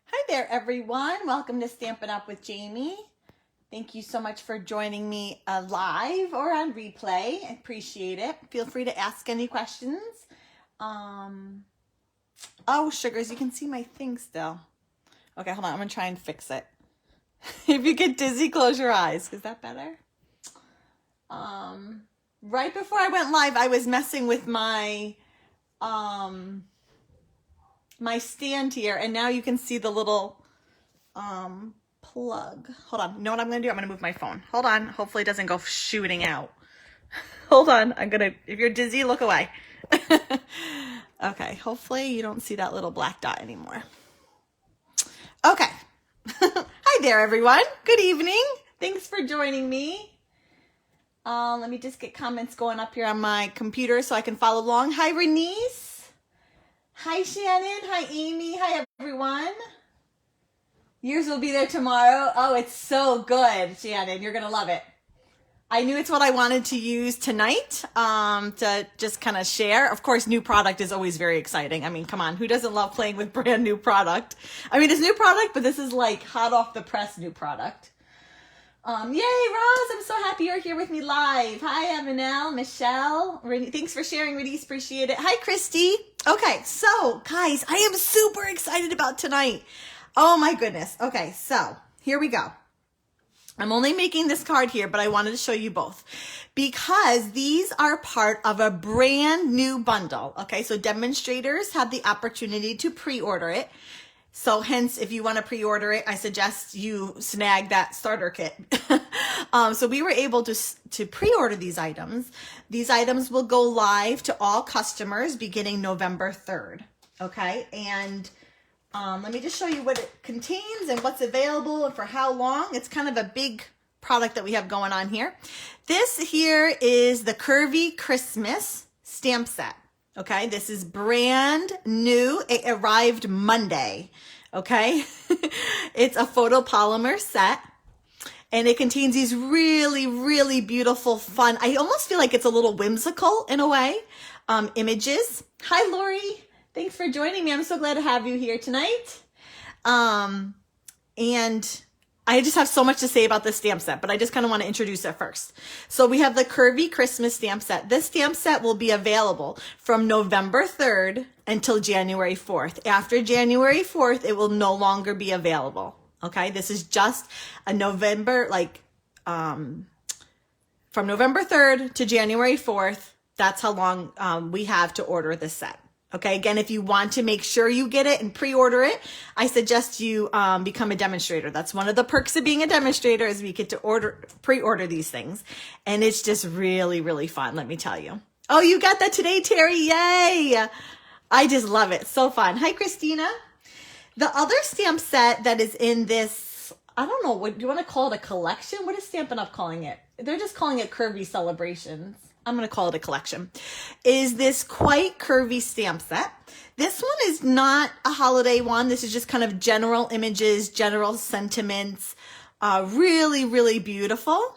Hi there, everyone. Welcome to Stampin' Up with Jamie. Thank you so much for joining me live or on replay. I appreciate it. Feel free to ask any questions. Oh, sugars, you can see my thing still. Okay, hold on. I'm going to try and fix it. If you get dizzy, close your eyes. Is that better? Right before I went live, I was messing with my my stand here, and now you can see the little plug. Hold on. You know what I'm going to do? I'm going to move my phone. Hold on. Hopefully it doesn't go shooting out. Hold on. If you're dizzy, look away. Okay. Hopefully you don't see that little black dot anymore. Okay. Hi there, everyone. Good evening. Thanks for joining me. Let me just get comments going up here on my computer so I can follow along. Hi, Renice. Hi, Shannon. Hi, Amy. Hi, everyone. Yours will be there tomorrow. Oh, it's so good, Shannon. You're going to love it. I knew it's what I wanted to use tonight to just kind of share. Of course, new product is always very exciting. I mean, come on. Who doesn't love playing with brand new product? I mean, it's new product, but this is like hot off the press new product. Yay, Rose. I'm so happy you're here with me live. Hi, Evanelle, Michelle. Thanks for sharing, Renice. Appreciate it. Hi, Christy. Okay, so, guys, I am super excited about tonight. Oh, my goodness. Okay, so here we go. I'm only making this card here, but I wanted to show you both because these are part of a brand new bundle. Okay, so demonstrators have the opportunity to pre-order it. So hence, if you want to pre-order it, I suggest you snag that starter kit. So we were able to pre-order these items. These items will go live to all customers beginning November 3rd. Okay, and let me just show you what it contains and what's available and for how long. It's kind of a big product that we have going on here. This here is the Curvy Christmas stamp set. Okay, this is brand new. It arrived Monday. Okay, it's a photopolymer set and it contains these really, really beautiful, fun, I almost feel like it's a little whimsical in a way, images. Hi, Lori. Thanks for joining me. I'm so glad to have you here tonight. And I just have so much to say about this stamp set, but I just kind of want to introduce it first. So we have the Curvy Christmas stamp set. This stamp set will be available from November 3rd until January 4th. After January 4th, it will no longer be available. Okay, this is just a November, from November 3rd to January 4th. That's how long we have to order this set. Okay, again, if you want to make sure you get it and pre-order it, I suggest you become a demonstrator. That's one of the perks of being a demonstrator is we get to pre-order these things. And it's just really, really fun, let me tell you. Oh, you got that today, Terry. Yay! I just love it. So fun. Hi, Christina. The other stamp set that is in this, I don't know, what do you want to call it, a collection? What is Stampin' Up calling it? They're just calling it Curvy Celebrations. I'm going to call it a collection, is this Quite Curvy stamp set. This one is not a holiday one. This is just kind of general images, general sentiments. Really, really beautiful.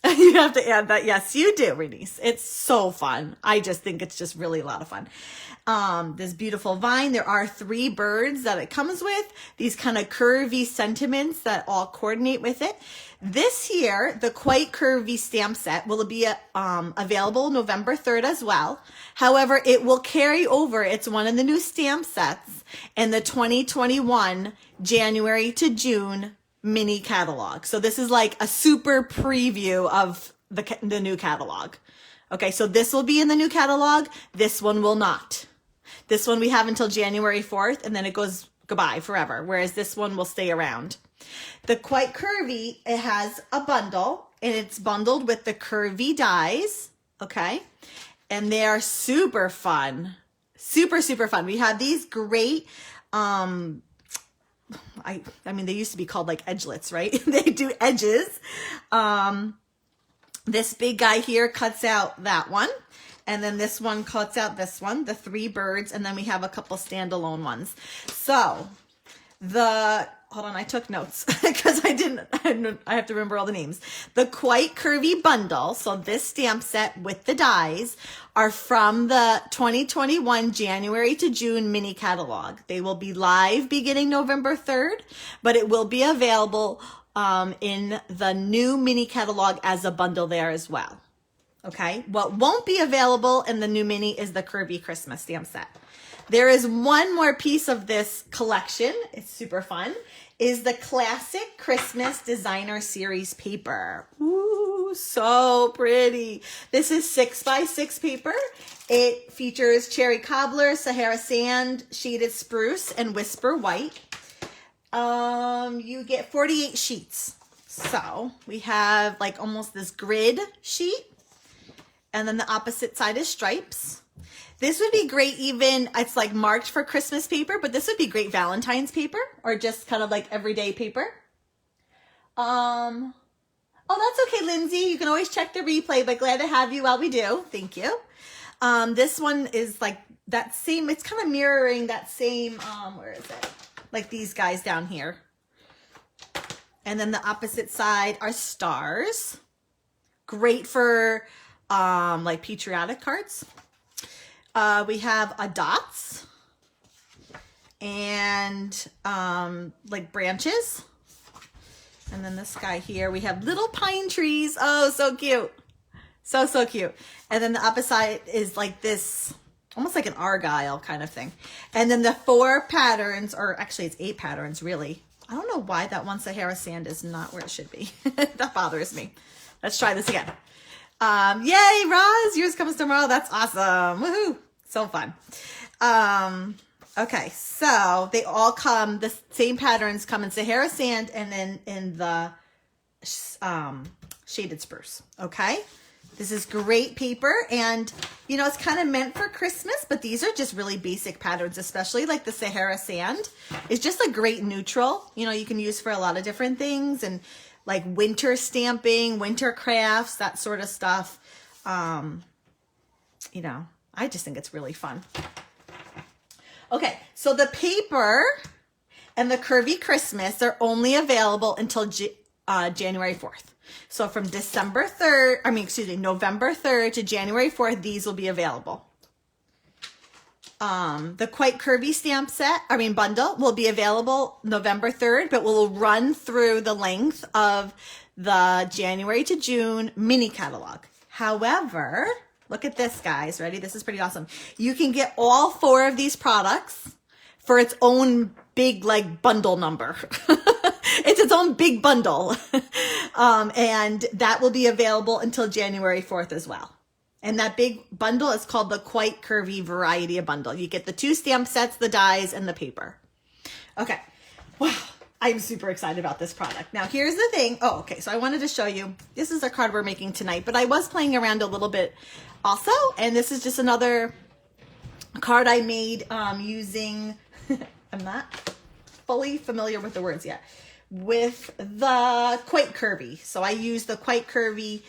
You have to add that. Yes, you do, Renice. It's so fun. I just think it's just really a lot of fun. This beautiful vine. There are 3 birds that it comes with. These kind of curvy sentiments that all coordinate with it. This here, the Quite Curvy stamp set, will be available November 3rd as well. However, it will carry over. It's one of the new stamp sets in the 2021 January to June mini catalog. So this is like a super preview of the new catalog. Okay, so this will be in the new catalog. This one will not. This one we have until January 4th, and then it goes goodbye forever, whereas this one will stay around. The Quite Curvy, it has a bundle, and it's bundled with the Curvy dies, okay? And they are super fun. Super, super fun. We have these great, I mean, they used to be called like edgelets, right? They do edges. This big guy here cuts out that one. And then this one cuts out this one, the 3 birds. And then we have a couple standalone ones. So Hold on, I took notes because I have to remember all the names. The Quite Curvy Bundle, so this stamp set with the dies, are from the 2021 January to June mini catalog. They will be live beginning November 3rd, but it will be available in the new mini catalog as a bundle there as well. Okay, what won't be available in the new mini is the Curvy Christmas stamp set. There is one more piece of this collection, it's super fun, is the Classic Christmas Designer Series paper. Ooh, so pretty. This is 6x6 paper. It features Cherry Cobbler, Sahara Sand, Shaded Spruce, and Whisper White. You get 48 sheets. So we have like almost this grid sheet, and then the opposite side is stripes. This would be great even, it's like marked for Christmas paper, but this would be great Valentine's paper or just kind of like everyday paper. Oh, that's okay, Lindsay. You can always check the replay, but glad to have you while we do. Thank you. This one is like that same, it's kind of mirroring that same, where is it? Like these guys down here. And then the opposite side are stars. Great for like patriotic cards. We have a dots and like branches. And then this guy here, we have little pine trees. Oh, so cute. So, so cute. And then the opposite side is like this, almost like an argyle kind of thing. And then the 4 patterns, or actually it's 8 patterns really. I don't know why that one Sahara Sand is not where it should be. That bothers me. Let's try this again. Yay, Roz, yours comes tomorrow. That's awesome. Woohoo. So fun. Okay, so they all come, the same patterns come in Sahara Sand and then in the Shaded Spruce. Okay, this is great paper, and you know, it's kind of meant for Christmas, but these are just really basic patterns, especially like the Sahara Sand. It's just a great neutral, you know, you can use for a lot of different things, and like winter stamping, winter crafts, that sort of stuff. You know, I just think it's really fun. Okay, so the paper and the Curvy Christmas are only available until January 4th. So from November 3rd to January 4th, these will be available. The Quite Curvy stamp set, bundle will be available November 3rd, but will run through the length of the January to June mini catalog. However, look at this, guys. Ready? This is pretty awesome. You can get all 4 of these products for its own big, like, bundle number. It's its own big bundle. And that will be available until January 4th as well. And that big bundle is called the Quite Curvy Variety Bundle. You get the 2 stamp sets, the dies, and the paper. Okay. Wow. I'm super excited about this product. Now, here's the thing. Oh, okay. So I wanted to show you. This is a card we're making tonight, but I was playing around a little bit also. And this is just another card I made using, I'm not fully familiar with the words yet, with the Quite Curvy. So I used the Quite Curvy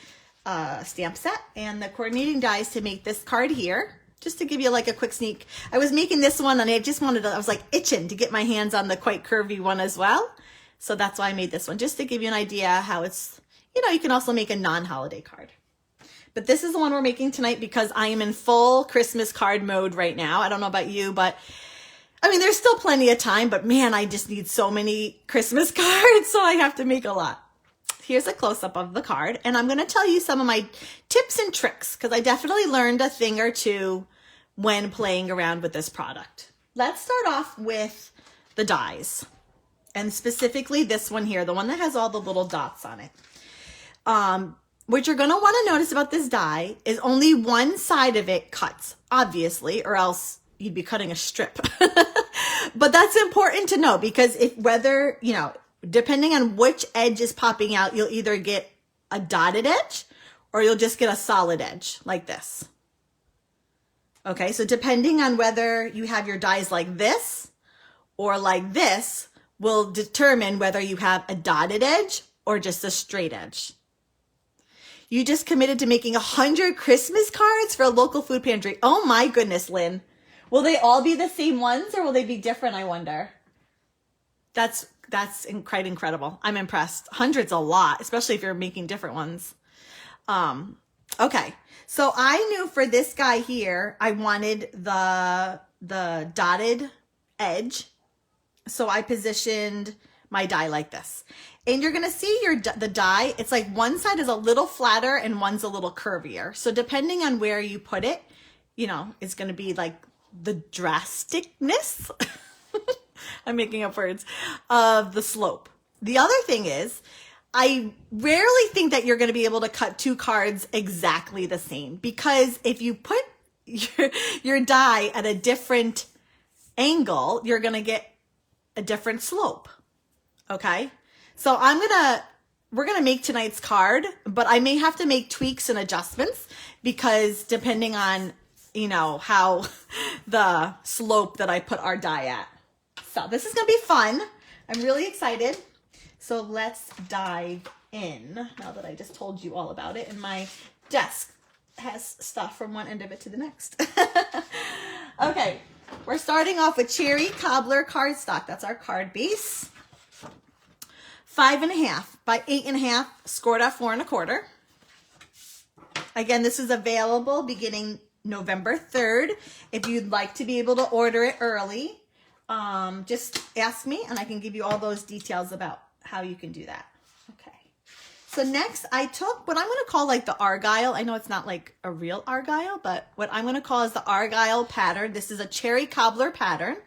stamp set and the coordinating dies to make this card here. Just to give you like a quick sneak. I was making this one and I just wanted to, I was like itching to get my hands on the Quite Curvy one as well. So that's why I made this one, just to give you an idea how it's, you know, you can also make a non-holiday card. But this is the one we're making tonight because I am in full Christmas card mode right now. I don't know about you, but I mean, there's still plenty of time, but man, I just need so many Christmas cards, so I have to make a lot. Here's a close-up of the card, and I'm going to tell you some of my tips and tricks because I definitely learned a thing or two when playing around with this product. Let's start off with the dies, and specifically this one here, the one that has all the little dots on it. What you're going to want to notice about this die is only one side of it cuts, obviously, or else you'd be cutting a strip. But that's important to know because depending on which edge is popping out, you'll either get a dotted edge or you'll just get a solid edge like this. Okay, so depending on whether you have your dies like this or like this will determine whether you have a dotted edge or just a straight edge. You just committed to making 100 Christmas cards for a local food pantry. Oh my goodness, Lynn. Will they all be the same ones or will they be different, I wonder? That's quite incredible. I'm impressed. 100's a lot, especially if you're making different ones. Okay. So I knew for this guy here, I wanted the dotted edge. So I positioned my die like this. And you're going to see the die, it's like one side is a little flatter and one's a little curvier. So depending on where you put it, you know, it's going to be like the drasticness, I'm making up words, of the slope. The other thing is, I rarely think that you're going to be able to cut two cards exactly the same, because if you put your die at a different angle, you're going to get a different slope. Okay. So we're going to make tonight's card, but I may have to make tweaks and adjustments because depending on, you know, how the slope that I put our die at. So this is going to be fun. I'm really excited. So let's dive in now that I just told you all about it. And my desk has stuff from one end of it to the next. Okay, we're starting off with Cherry Cobbler cardstock. That's our card base. 5.5 by 8.5, scored at 4 1/4. Again, this is available beginning November 3rd. If you'd like to be able to order it early, just ask me and I can give you all those details about how you can do that. Okay. So next I took what I'm going to call like the Argyle. I know it's not like a real Argyle, but what I'm going to call is the Argyle pattern. This is a Cherry Cobbler pattern,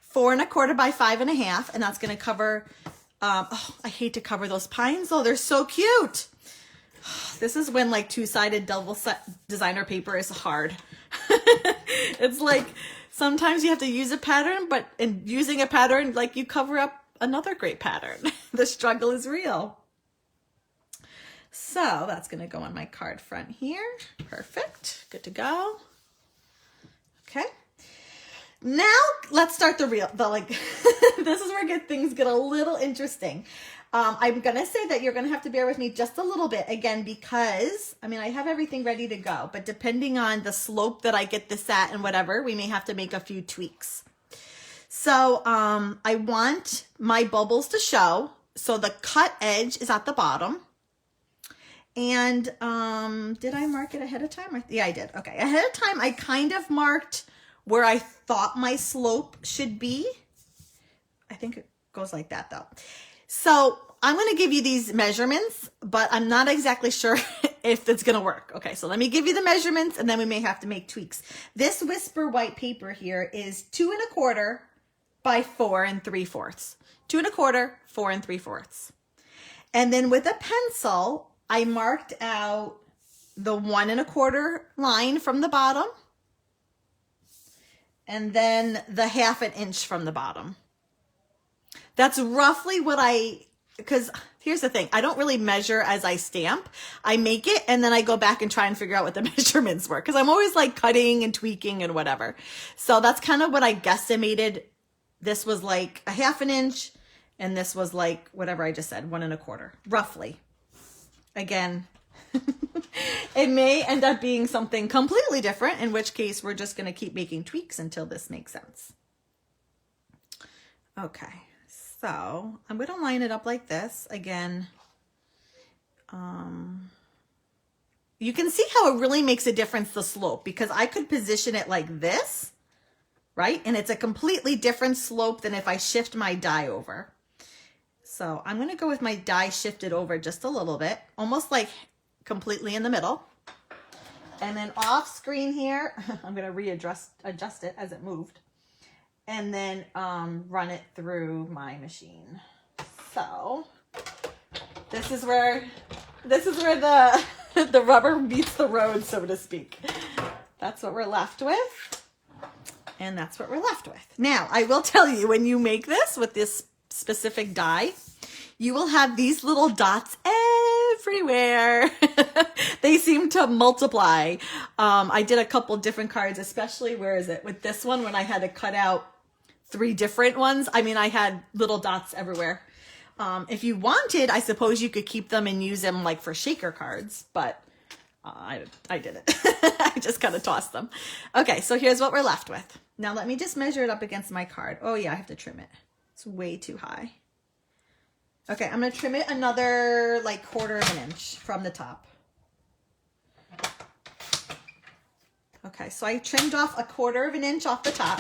4 1/4 by 5.5. And that's going to cover, oh, I hate to cover those pines though. They're so cute. This is when like two-sided double set designer paper is hard. It's like sometimes you have to use a pattern, but in using a pattern, like you cover up another great pattern. The struggle is real. So that's going to go on my card front here. Perfect. Good to go. Okay. Now let's start the this is where things get a little interesting. I'm going to say that you're going to have to bear with me just a little bit again, because I mean, I have everything ready to go, but depending on the slope that I get this at and whatever, we may have to make a few tweaks. So, I want my bubbles to show. So the cut edge is at the bottom. And, did I mark it ahead of time? Yeah, I did. Okay. Ahead of time, I kind of marked where I thought my slope should be. I think it goes like that though. So I'm going to give you these measurements, but I'm not exactly sure if it's going to work. Okay, so let me give you the measurements and then we may have to make tweaks. This Whisper white paper here is 2 1/4 by 4 3/4. 2 1/4, 4 3/4. And then with a pencil, I marked out the 1 1/4 line from the bottom and then the 1/2 inch from the bottom. That's roughly what because here's the thing, I don't really measure as I stamp. I make it and then I go back and try and figure out what the measurements were, because I'm always like cutting and tweaking and whatever. So that's kind of what I guesstimated. This was like a 1/2 inch and this was like whatever I just said, 1 1/4, roughly. Again, it may end up being something completely different, in which case we're just going to keep making tweaks until this makes sense. Okay. So I'm going to line it up like this again. You can see how it really makes a difference, the slope, because I could position it like this, right? And it's a completely different slope than if I shift my die over. So I'm going to go with my die shifted over just a little bit, almost like completely in the middle. And then off screen here, I'm going to adjust it as it moved. And then run it through my machine. So this is where the the rubber meets the road, so to speak. That's what we're left with. And that's what we're left with. Now, I will tell you, when you make this with this specific die, you will have these little dots everywhere. They seem to multiply. I did a couple different cards, especially, where is it? With this one, when I had to cut out 3 different ones. I mean, I had little dots everywhere. If you wanted, I suppose you could keep them and use them like for shaker cards, but I didn't. I just kind of tossed them. Okay, so here's what we're left with. Now let me just measure it up against my card. Oh yeah, I have to trim it. It's way too high. Okay, I'm gonna trim it another like 1/4 of an inch from the top. Okay, so I trimmed off 1/4 of an inch off the top.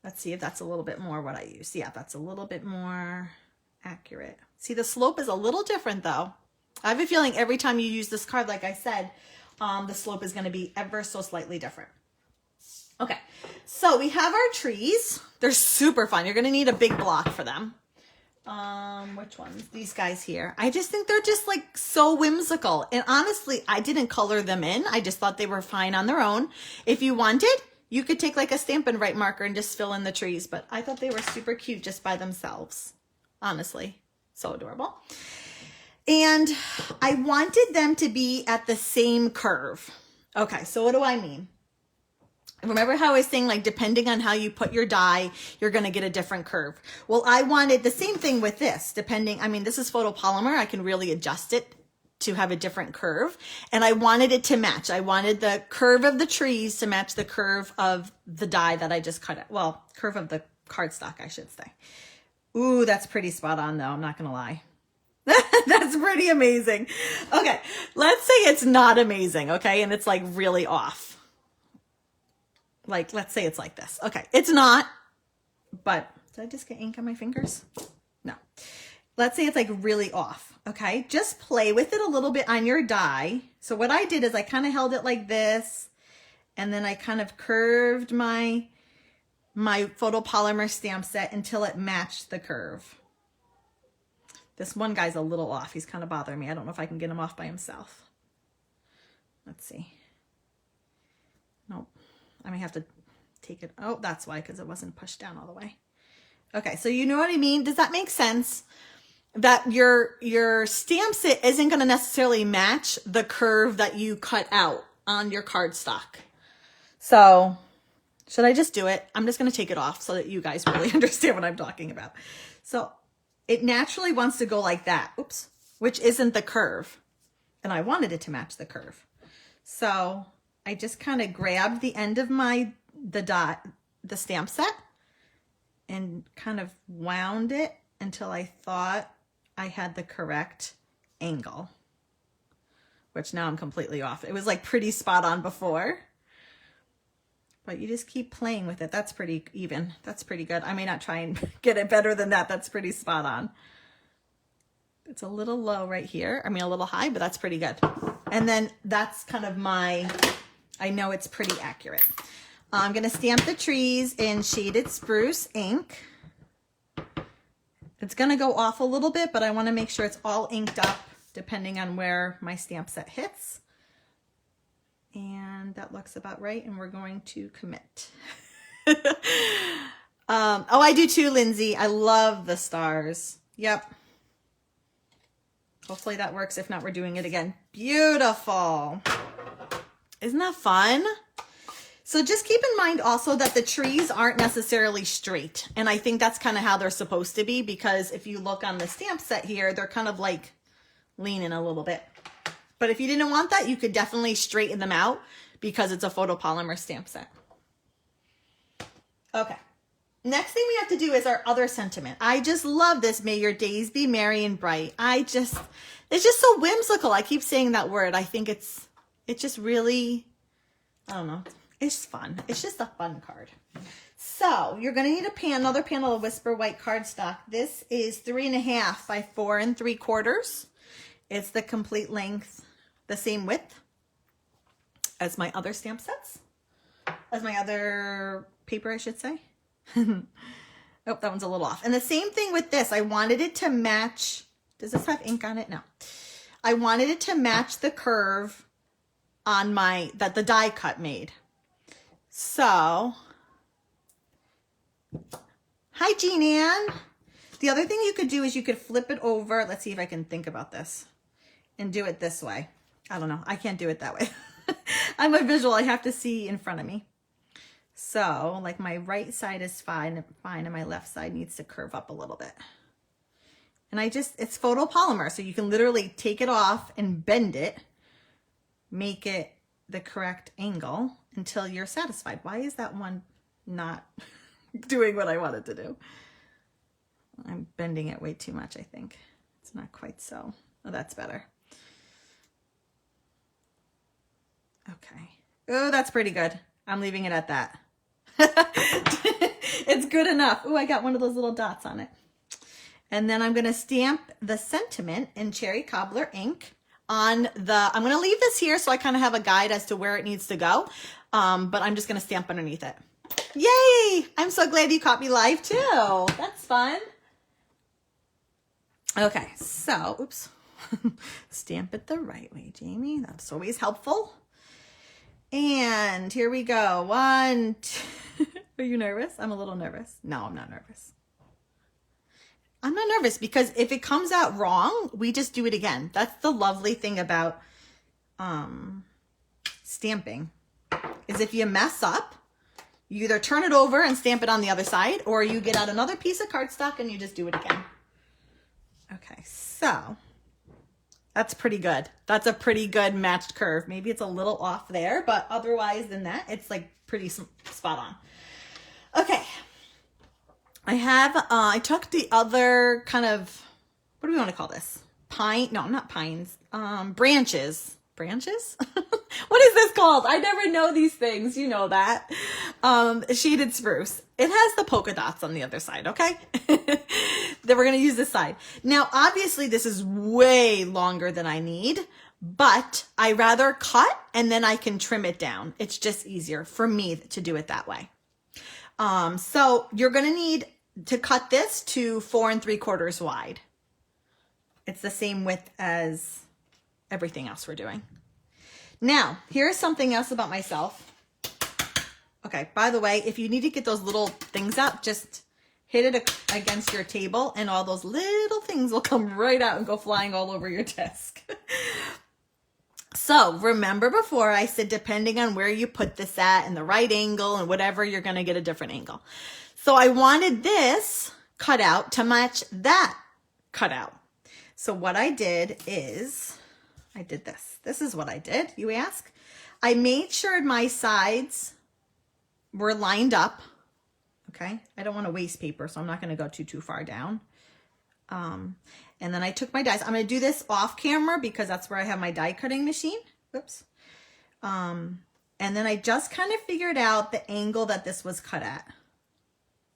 Let's see if that's a little bit more what I use. Yeah, that's a little bit more accurate. See, the slope is a little different though. I have a feeling every time you use this card, like I said, the slope is gonna be ever so slightly different. Okay, so we have our trees. They're super fun. You're gonna need a big block for them. Which ones? These guys here. I just think they're just like so whimsical. And honestly, I didn't color them in. I just thought they were fine on their own. If you wanted, you could take like a Stampin' Write marker and just fill in the trees. But I thought they were super cute just by themselves. Honestly, so adorable. And I wanted them to be at the same curve. Okay, so what do I mean? Remember how I was saying, like, depending on how you put your die, you're going to get a different curve. Well, I wanted the same thing with this, depending, I mean, this is photopolymer. I can really adjust it to have a different curve. And I wanted it to match. I wanted the curve of the trees to match the curve of the die that I just cut. Well, curve of the cardstock, I should say. Ooh, that's pretty spot on, though. I'm not going to lie. That's pretty amazing. Okay, let's say it's not amazing, okay? And it's, like, really off. Like, let's say it's like this. Okay, it's not, but did I just get ink on my fingers? No. Let's say it's like really off, okay? Just play with it a little bit on your die. So what I did is I kind of held it like this, and then I kind of curved my photopolymer stamp set until it matched the curve. This one guy's a little off. He's kind of bothering me. I don't know if I can get him off by himself. Let's see. Nope. I may have to take it. Oh, that's why, because it wasn't pushed down all the way. Okay, so you know what I mean? Does that make sense? That your stamp set isn't going to necessarily match the curve that you cut out on your cardstock. So should I just do it? I'm just going to take it off so that you guys really understand what I'm talking about. So it naturally wants to go like that. Oops, which isn't the curve. And I wanted it to match the curve. So I just kind of grabbed the end of the stamp set and kind of wound it until I thought I had the correct angle, which now I'm completely off. It was like pretty spot on before, but you just keep playing with it. That's pretty even. That's pretty good. I may not try and get it better than that. That's pretty spot on. It's a little low right here. I mean, a little high, but that's pretty good. And then that's kind of I know it's pretty accurate. I'm going to stamp the trees in Shaded Spruce ink. It's going to go off a little bit, but I want to make sure it's all inked up depending on where my stamp set hits. And that looks about right, and we're going to commit. Oh, I do too, Lindsay. I love the stars. Yep. Hopefully that works. If not, we're doing it again. Beautiful. Isn't that fun? So just keep in mind also that the trees aren't necessarily straight. And I think that's kind of how they're supposed to be, because if you look on the stamp set here, they're kind of like leaning a little bit. But if you didn't want that, you could definitely straighten them out because it's a photopolymer stamp set. Okay. Next thing we have to do is our other sentiment. I just love this. May your days be merry and bright. It's just so whimsical. I keep saying that word. I think it's just really, I don't know. It's fun. It's just a fun card. So you're going to need another panel of Whisper White cardstock. This is 3.5 by 4 3/4. It's the complete length, the same width as my other stamp sets, as my other paper, I should say. Oh, that one's a little off. And the same thing with this. I wanted it to match. Does this have ink on it? No. I wanted it to match the curve on that the die cut made. So, hi, Jean Ann. The other thing you could do is you could flip it over. Let's see if I can think about this and do it this way. I don't know. I can't do it that way. I'm a visual. I have to see in front of me. So, like, my right side is fine, and my left side needs to curve up a little bit. And it's photopolymer, so you can literally take it off and bend it, make it the correct angle until you're satisfied. Why is that one not doing what I want it to do? bending it way too much, I think. It's not quite so. Oh, that's better. Okay. Oh, that's pretty good. I'm leaving it at that. It's good enough. Oh, I got one of those little dots on it. And then I'm going to stamp the sentiment in cherry cobbler ink on the, I'm going to leave this here so I kind of have a guide as to where it needs to go. But I'm just going to stamp underneath it. Yay! I'm so glad you caught me live too. That's fun. Okay, so, oops. Stamp it the right way, Jamie. That's always helpful. And here we go. One, two. Are you nervous? I'm a little nervous. No, I'm not nervous. I'm not nervous because if it comes out wrong, we just do it again. That's the lovely thing about stamping, is if you mess up, you either turn it over and stamp it on the other side, or you get out another piece of cardstock and you just do it again. Okay, so that's pretty good. That's a pretty good matched curve. Maybe it's a little off there, but otherwise than that, it's like pretty spot on. Okay. I have, I took the other kind of, what do we want to call this? Pine? No, not pines. Branches. Branches? What is this called? I never know these things. You know that. Shaded spruce. It has the polka dots on the other side, okay? Then we're going to use this side. Now, obviously, this is way longer than I need, but I rather cut and then I can trim it down. It's just easier for me to do it that way. So you're going to need to cut this to 4 3/4 wide. It's the same width as everything else we're doing. Now, here's something else about myself. Okay, by the way, if you need to get those little things out, just hit it against your table and all those little things will come right out and go flying all over your desk. So remember before I said, depending on where you put this at and the right angle and whatever, you're going to get a different angle. So I wanted this cutout to match that cutout. So what I did is I did this. This is what I did, you ask. I made sure my sides were lined up. Okay. I don't want to waste paper, so I'm not going to go too far down. And then I took my dies. I'm going to do this off camera because that's where I have my die cutting machine. Oops. And then I just kind of figured out the angle that this was cut at.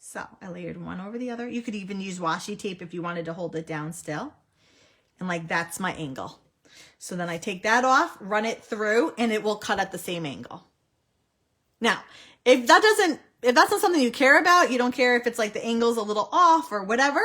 So I layered one over the other. You could even use washi tape if you wanted to hold it down still. And like, that's my angle. So then I take that off, run it through, and it will cut at the same angle. Now, if that's not something you care about, you don't care if it's like the angle's a little off or whatever,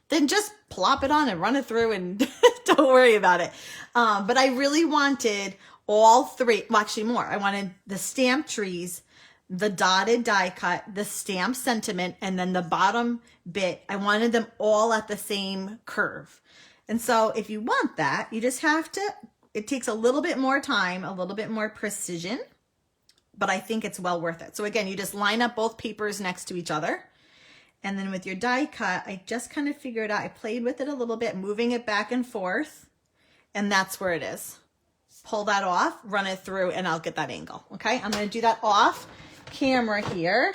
then just plop it on and run it through and don't worry about it. But I really wanted all three, well, actually more. I wanted the stamp trees, the dotted die cut, the stamp sentiment, and then the bottom bit. I wanted them all at the same curve. And so if you want that, you just have to, it takes a little bit more time, a little bit more precision, but I think it's well worth it. So again, you just line up both papers next to each other. And then with your die cut, I just kind of figured out, I played with it a little bit, moving it back and forth, and that's where it is. Pull that off, run it through, and I'll get that angle, okay? I'm gonna do that off camera here.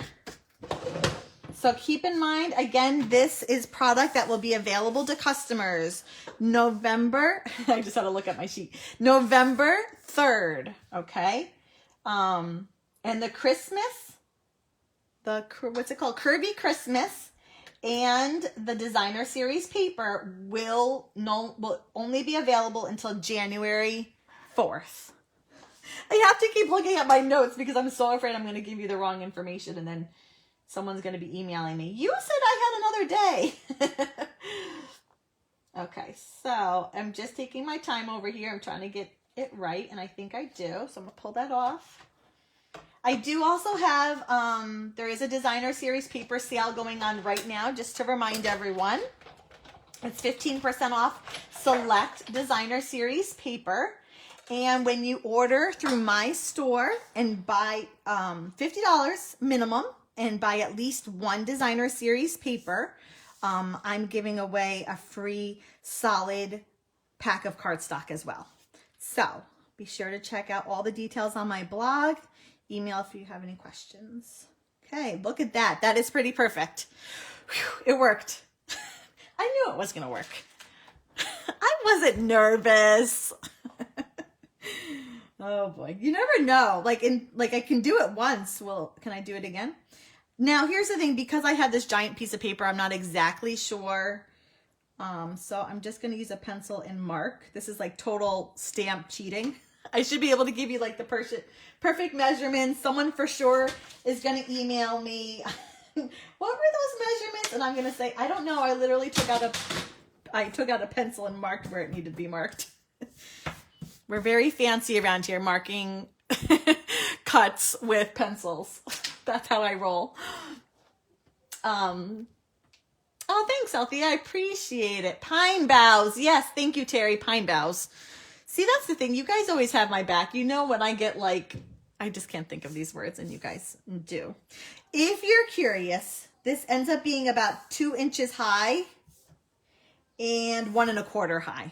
So keep in mind, again, this is product that will be available to customers November, I just had to look at my sheet, November 3rd, okay? And the Christmas, what's it called? Curvy Christmas and the designer series paper will only be available until January 4th. I have to keep looking at my notes because I'm so afraid I'm going to give you the wrong information and then someone's going to be emailing me. You said I had another day. Okay, so I'm just taking my time over here. I'm trying to get it right, and I think I do. So I'm going to pull that off. I do also have, there is a designer series paper sale going on right now, just to remind everyone. It's 15% off select designer series paper. And when you order through my store and buy $50 minimum and buy at least one designer series paper, I'm giving away a free solid pack of cardstock as well. So be sure to check out all the details on my blog. Email if you have any questions. Okay, look at that. That is pretty perfect. Whew, it worked. I I knew it was going to work. I wasn't nervous. Oh boy. You never know. Like I can do it once. Well, can I do it again? Now, here's the thing. Because I have this giant piece of paper, I'm not exactly sure. So I'm just going to use a pencil and mark. This is like total stamp cheating. I should be able to give you like the perfect measurements. Someone for sure is going to email me. What were those measurements? And I'm going to say, I don't know. I literally took out a pencil and marked where it needed to be marked. We're very fancy around here, marking cuts with pencils. That's how I roll. Oh, thanks, Althea. I appreciate it. Pine boughs. Yes, thank you, Terry. Pine boughs. See, that's the thing. You guys always have my back. You know when I get like, I just can't think of these words, and you guys do. If you're curious, this ends up being about 2 inches high and 1 1/4 high.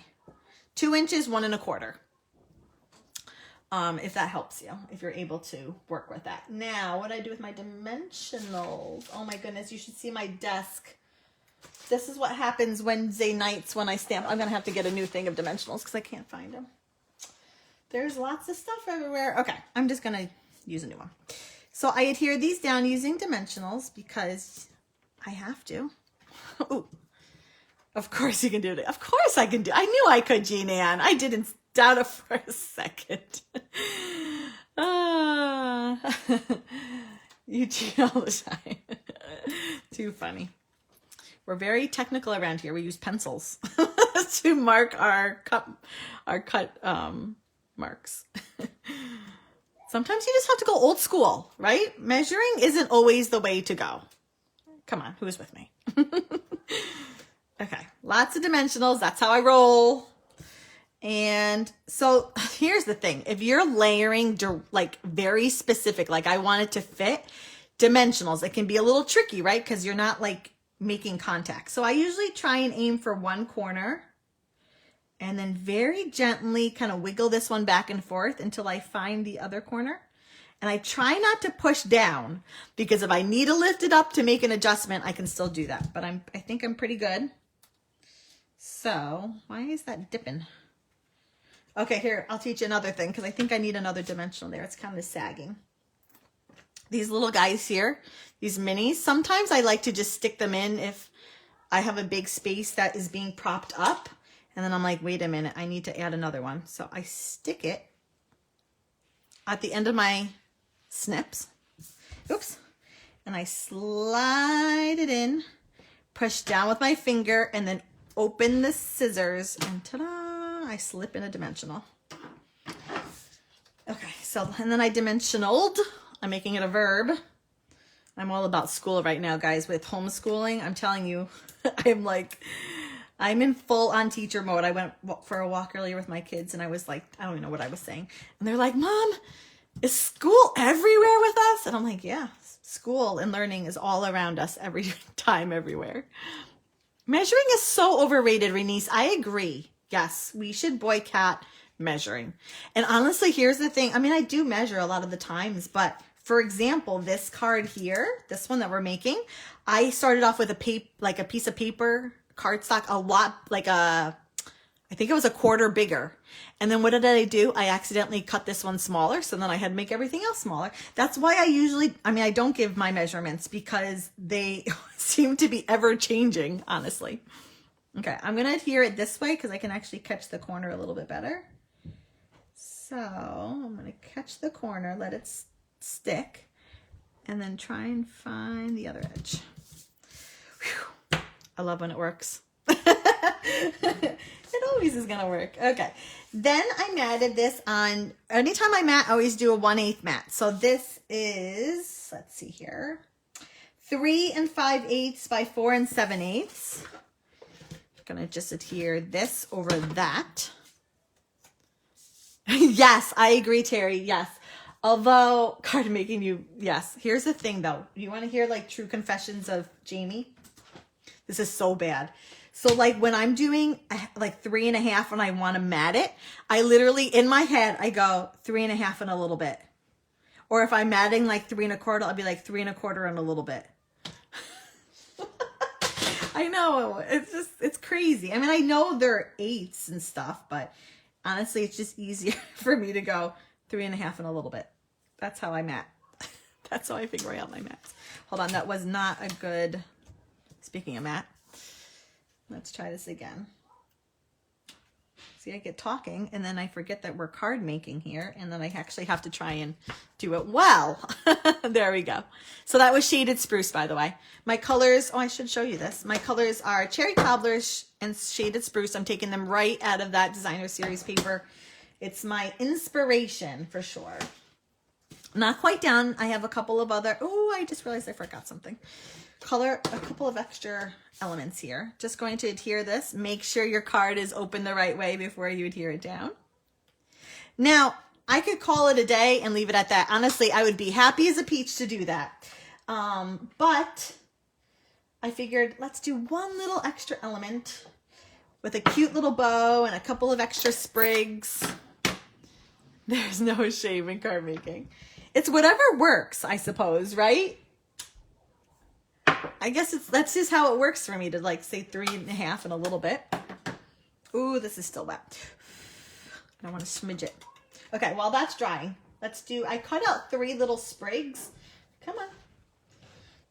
2 inches, 1 1/4. If that helps you, if you're able to work with that. Now, what do I do with my dimensionals? Oh my goodness, you should see my desk. This is what happens Wednesday nights when I stamp. I'm going to have to get a new thing of dimensionals because I can't find them. There's lots of stuff everywhere. Okay, I'm just going to use a new one. So I adhere these down using dimensionals because I have to. Ooh. Of course you can do it. Of course I can do it. I knew I could, Jean Ann. I didn't doubt it for a second. You cheat all the time. Too funny. We're very technical around here. We use pencils to mark our cut marks. Sometimes you just have to go old school, right? Measuring isn't always the way to go. Come on, who's with me? Okay, lots of dimensionals. That's how I roll. And so here's the thing. If you're layering like very specific, like I want it to fit, dimensionals, it can be a little tricky, right? Because you're not like making contact. So I usually try and aim for one corner and then very gently kind of wiggle this one back and forth until I find the other corner. And I try not to push down because if I need to lift it up to make an adjustment, I can still do that. But I think I'm pretty good. So why is that dipping? Okay, here, I'll teach you another thing because I think I need another dimensional there. It's kind of sagging. These little guys here, these minis, sometimes I like to just stick them in if I have a big space that is being propped up. And then I'm like, wait a minute, I need to add another one. So I stick it at the end of my snips. Oops. And I slide it in, push down with my finger, and then open the scissors, and ta-da, I slip in a dimensional. Okay, so, and then I dimensionaled. I'm making it a verb. I'm all about school right now, guys. With homeschooling, I'm telling you, I'm in full on teacher mode. I went for a walk earlier with my kids and I was like, I don't even know what I was saying. And they're like, Mom, is school everywhere with us? And I'm like, yeah, school and learning is all around us every time, everywhere. Measuring is so overrated, Renice. I agree. Yes, we should boycott measuring. And honestly, here's the thing. I mean, I do measure a lot of the times, but for example, this card here, this one that we're making, I started off with a piece of paper, cardstock, I think it was a quarter bigger. And then what did I do? I accidentally cut this one smaller. So then I had to make everything else smaller. That's why I don't give my measurements because they seem to be ever changing, honestly. Okay, I'm going to adhere it this way because I can actually catch the corner a little bit better. So I'm going to catch the corner, let it stick, and then try and find the other edge. Whew. I love when it works. It always is going to work. Okay. Then I matted this on, anytime I mat, I always do a 1/8 mat. So this is, let's see here, 3 5/8 by 4 7/8. I'm going to just adhere this over that. Yes, I agree, Terry. Yes. Although, card making you, yes. Here's the thing though. You want to hear like true confessions of Jamie? This is so bad. So like when I'm doing like 3 1/2 and I want to mat it, I literally in my head, I go 3 1/2 and a little bit. Or if I'm matting like 3 1/4, I'll be like 3 1/4 and a little bit. I know, it's crazy. I mean, I know they're 8s and stuff, but honestly, it's just easier for me to go 3.5 and a little bit. That's how I mat. That's how I figure out my mats. Hold on, that was not a good, speaking of mat, let's try this again. See, I get talking and then I forget that we're card making here, and then I actually have to try and do it well. There we go. So that was Shaded Spruce, by the way. My colors, oh, I should show you this. My colors are Cherry Cobbler and Shaded Spruce. I'm taking them right out of that designer series paper. It's my inspiration for sure. Not quite done. I have a couple of other, oh, I just realized I forgot something. A couple of extra elements here. Just going to adhere this. Make sure your card is open the right way before you adhere it down. Now, I could call it a day and leave it at that. Honestly, I would be happy as a peach to do that. But I figured let's do one little extra element with a cute little bow and a couple of extra sprigs. There's no shame in card making. It's whatever works, I suppose, right? I guess that's just how it works for me to like say 3.5 and a little bit. Ooh, this is still wet. I don't want to smidge it. Okay, while that's drying, I cut out 3 little sprigs. Come on.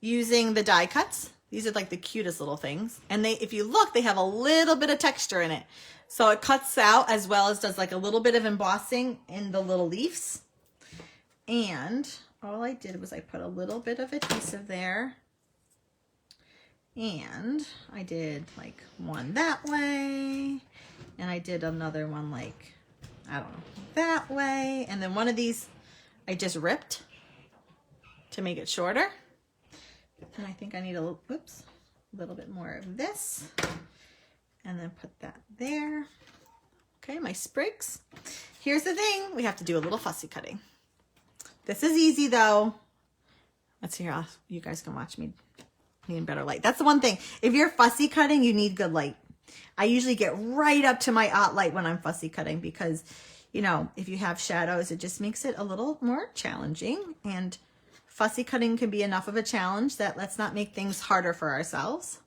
Using the die cuts. These are like the cutest little things. And if you look, they have a little bit of texture in it. So it cuts out as well as does like a little bit of embossing in the little leaves. And all I did was I put a little bit of adhesive there. And I did like one that way, and I did another one like, I don't know, that way. And then one of these I just ripped to make it shorter. And I think I need a little bit more of this, and then put that there. Okay, my sprigs. Here's the thing, we have to do a little fussy cutting. This is easy though. Let's see how you guys can watch me. Need better light. That's the one thing. If you're fussy cutting, you need good light. I usually get right up to my light when I'm fussy cutting because, you know, if you have shadows, it just makes it a little more challenging. And fussy cutting can be enough of a challenge that let's not make things harder for ourselves.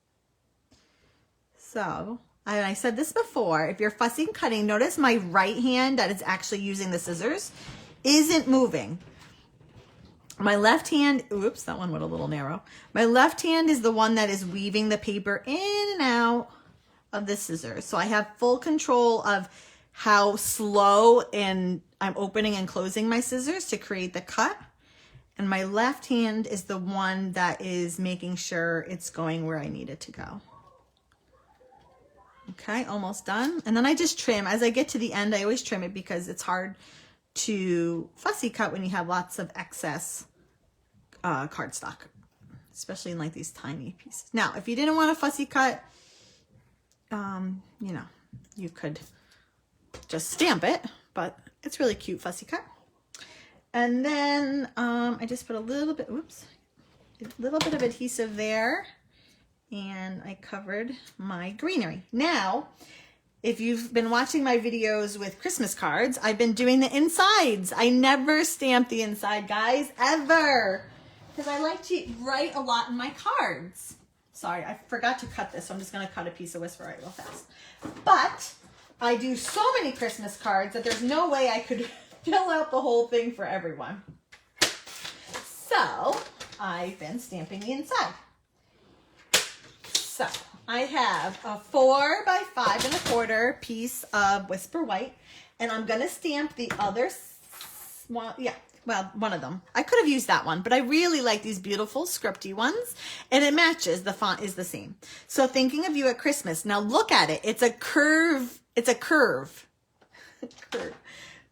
So, and I said this before, if you're fussy cutting, notice my right hand that is actually using the scissors isn't moving. My left hand, oops, that one went a little narrow. My left hand is the one that is weaving the paper in and out of the scissors. So I have full control of how slow and I'm opening and closing my scissors to create the cut. And my left hand is the one that is making sure it's going where I need it to go. Okay, almost done. And then I just trim. As I get to the end, I always trim it because it's hard to fussy cut when you have lots of excess cardstock, especially in like these tiny pieces. Now, if you didn't want a fussy cut, you know, you could just stamp it, but it's really cute fussy cut. And then I just put a little bit, a little bit of adhesive there, and I covered my greenery. Now, if you've been watching my videos with Christmas cards, I've been doing the insides. I never stamp the inside, guys, ever. Because I like to write a lot in my cards. Sorry, I forgot to cut this, so I'm just going to cut a piece of Whisper Right real fast. But I do so many Christmas cards that there's no way I could fill out the whole thing for everyone. So I've been stamping the inside. So I have a 4 by 5 1/4 piece of Whisper White, and I'm gonna stamp the other one. Yeah, well, one of them. I could have used that one, but I really like these beautiful scripty ones, and it matches. The font is the same. So thinking of you at Christmas. Now look at it. It's a curve. It's a curve. Curve.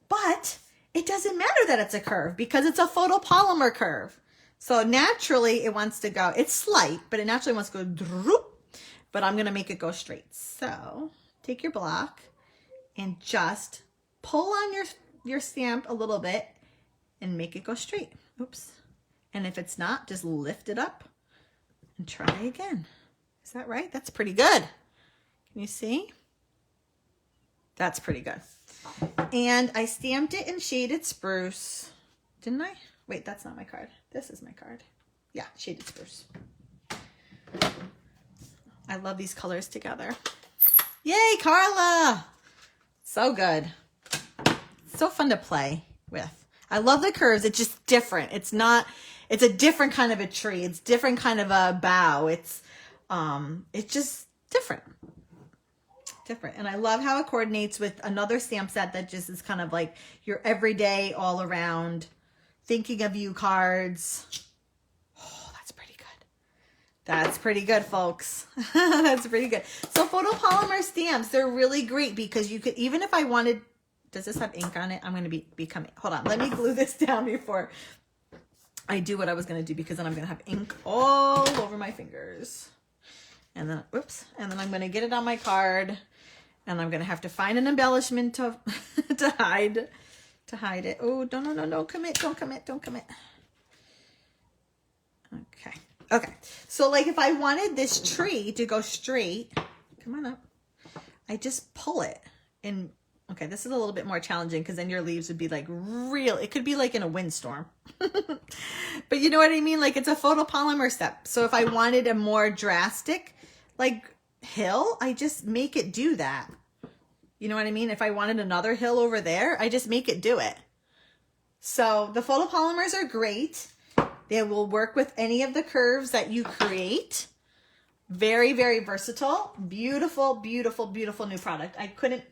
But it doesn't matter that it's a curve because it's a photopolymer curve. So naturally it wants to go. It's slight, but it naturally wants to go droop. But I'm going to make it go straight. So take your block and just pull on your stamp a little bit and make it go straight. Oops. And if it's not, just lift it up and try again. Is that right? That's pretty good. Can you see? That's pretty good. And I stamped it in Shaded Spruce. Didn't I? Wait, that's not my card. This is my card. Yeah, Shaded Spruce. I love these colors together. Yay, Carla! So good. So fun to play with. I love the curves. It's just different. It's a different kind of a tree. It's different kind of a bow. It's just different. Different. And I love how it coordinates with another stamp set that just is kind of like your everyday, all around, thinking of you cards. Oh, that's pretty good. That's pretty good, folks. That's pretty good. So photopolymer stamps, they're really great because you could, even if I wanted, does this have ink on it? I'm going to be coming. Hold on. Let me glue this down before I do what I was going to do, because then I'm going to have ink all over my fingers. And then, whoops. And then I'm going to get it on my card. And I'm going to have to find an embellishment to hide it. Oh, don't commit. Don't commit. Okay. Okay. So like if I wanted this tree to go straight, come on up. I just pull it and okay, this is a little bit more challenging because then your leaves would be like real. It could be like in a windstorm. But you know what I mean? Like it's a photopolymer step. So if I wanted a more drastic like hill, I just make it do that. You know what I mean? If I wanted another hill over there, I just make it do it. So the photopolymers are great. They will work with any of the curves that you create. Very, very versatile. Beautiful, beautiful, beautiful new product. I couldn't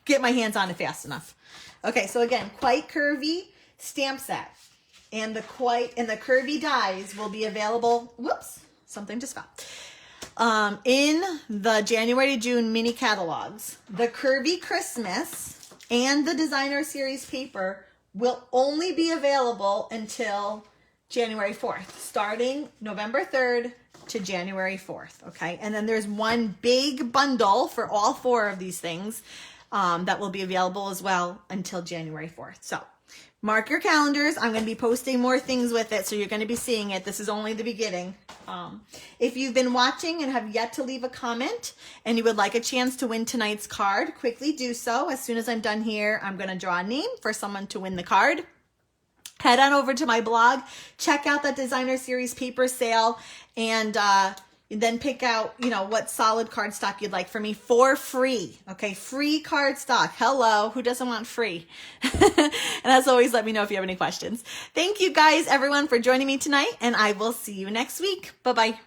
get my hands on it fast enough. Okay, so again, Quite Curvy stamp set. And the curvy dies will be available. Whoops, something just fell. In the January to June mini catalogs. The Curvy Christmas and the Designer Series paper will only be available until January 4th, starting November 3rd to January 4th, okay? And then there's one big bundle for all four of these things that will be available as well until January 4th. So mark your calendars. I'm going to be posting more things with it, so you're going to be seeing it. This is only the beginning. If you've been watching and have yet to leave a comment and you would like a chance to win tonight's card, quickly do so. As soon as I'm done here, I'm going to draw a name for someone to win the card. Head on over to my blog, check out that Designer Series paper sale, and then pick out, you know, what solid cardstock you'd like for me for free. Okay, free cardstock. Hello, who doesn't want free? And as always, let me know if you have any questions. Thank you guys, everyone, for joining me tonight, and I will see you next week. Bye-bye.